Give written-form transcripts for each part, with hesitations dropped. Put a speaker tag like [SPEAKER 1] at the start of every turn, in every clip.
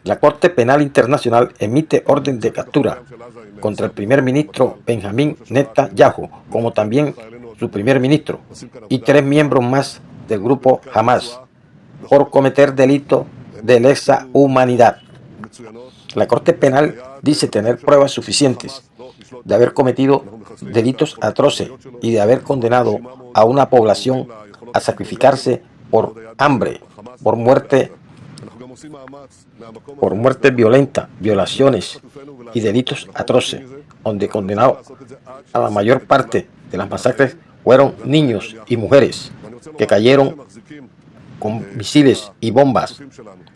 [SPEAKER 1] La Corte Penal Internacional emite orden de captura contra el primer ministro Benjamín Netanyahu, como también su primer ministro, y 3 miembros más del grupo Hamas, por cometer delitos de lesa humanidad. La Corte Penal dice tener pruebas suficientes de haber cometido delitos atroces y de haber condenado a una población a sacrificarse por hambre, por muerte violenta, violaciones y delitos atroces, donde condenado a la mayor parte de las masacres fueron niños y mujeres que cayeron con misiles y bombas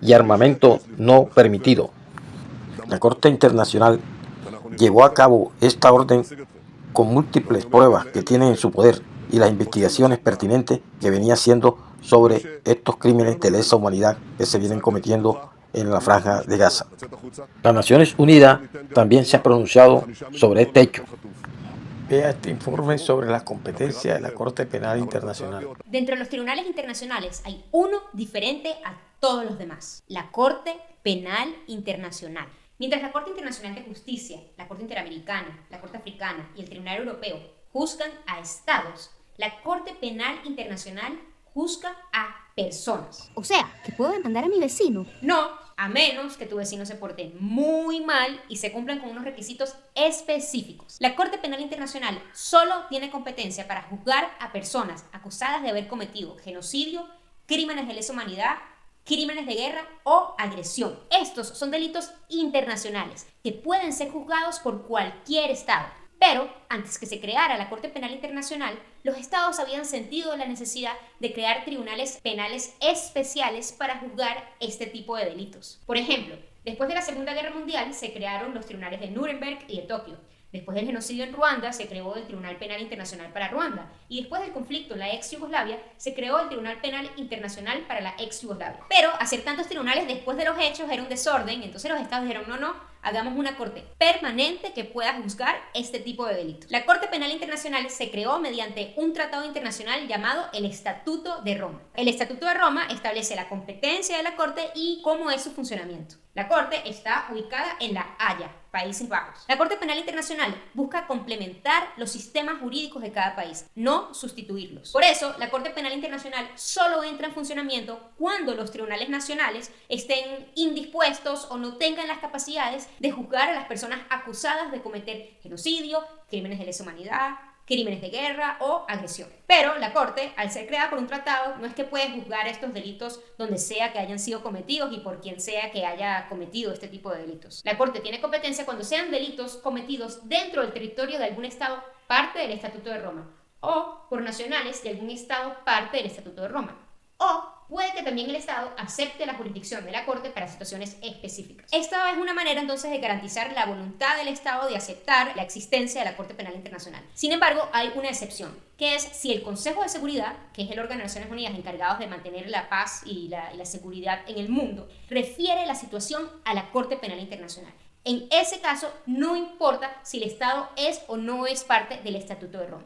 [SPEAKER 1] y armamento no permitido. La Corte Internacional llevó a cabo esta orden con múltiples pruebas que tiene en su poder y las investigaciones pertinentes que venía haciendo sobre estos crímenes de lesa humanidad que se vienen cometiendo en la Franja de Gaza. Las Naciones Unidas también se ha pronunciado sobre este hecho. Vea este informe sobre las competencias de la Corte Penal Internacional.
[SPEAKER 2] Dentro de los tribunales internacionales hay uno diferente a todos los demás: la Corte Penal Internacional. Mientras la Corte Internacional de Justicia, la Corte Interamericana, la Corte Africana y el Tribunal Europeo juzgan a estados, la Corte Penal Internacional juzga a personas.
[SPEAKER 3] O sea, que puedo demandar a mi vecino.
[SPEAKER 2] No, a menos que tu vecino se porte muy mal y se cumplan con unos requisitos específicos. La Corte Penal Internacional solo tiene competencia para juzgar a personas acusadas de haber cometido genocidio, crímenes de lesa humanidad, crímenes de guerra o agresión. Estos son delitos internacionales que pueden ser juzgados por cualquier estado. Pero antes que se creara la Corte Penal Internacional, los estados habían sentido la necesidad de crear tribunales penales especiales para juzgar este tipo de delitos. Por ejemplo, después de la Segunda Guerra Mundial se crearon los tribunales de Nuremberg y de Tokio. Después del genocidio en Ruanda se creó el Tribunal Penal Internacional para Ruanda, y después del conflicto en la ex Yugoslavia se creó el Tribunal Penal Internacional para la ex Yugoslavia. Pero hacer tantos tribunales después de los hechos era un desorden, entonces los estados dijeron no, hagamos una corte permanente que pueda juzgar este tipo de delitos. La Corte Penal Internacional se creó mediante un tratado internacional llamado el Estatuto de Roma. El Estatuto de Roma establece la competencia de la Corte y cómo es su funcionamiento. La Corte está ubicada en La Haya, Países Bajos. La Corte Penal Internacional busca complementar los sistemas jurídicos de cada país, no sustituirlos. Por eso, la Corte Penal Internacional solo entra en funcionamiento cuando los tribunales nacionales estén indispuestos o no tengan las capacidades de juzgar a las personas acusadas de cometer genocidio, crímenes de lesa humanidad, crímenes de guerra o agresión. Pero la Corte, al ser creada por un tratado, no es que puede juzgar estos delitos donde sea que hayan sido cometidos y por quien sea que haya cometido este tipo de delitos. La Corte tiene competencia cuando sean delitos cometidos dentro del territorio de algún estado parte del Estatuto de Roma, o por nacionales de algún estado parte del Estatuto de Roma, o puede que también el Estado acepte la jurisdicción de la Corte para situaciones específicas. Esta es una manera entonces de garantizar la voluntad del Estado de aceptar la existencia de la Corte Penal Internacional. Sin embargo, hay una excepción, que es si el Consejo de Seguridad, que es el órgano de Naciones Unidas encargado de mantener la paz y la seguridad en el mundo, refiere la situación a la Corte Penal Internacional. En ese caso, no importa si el Estado es o no es parte del Estatuto de Roma.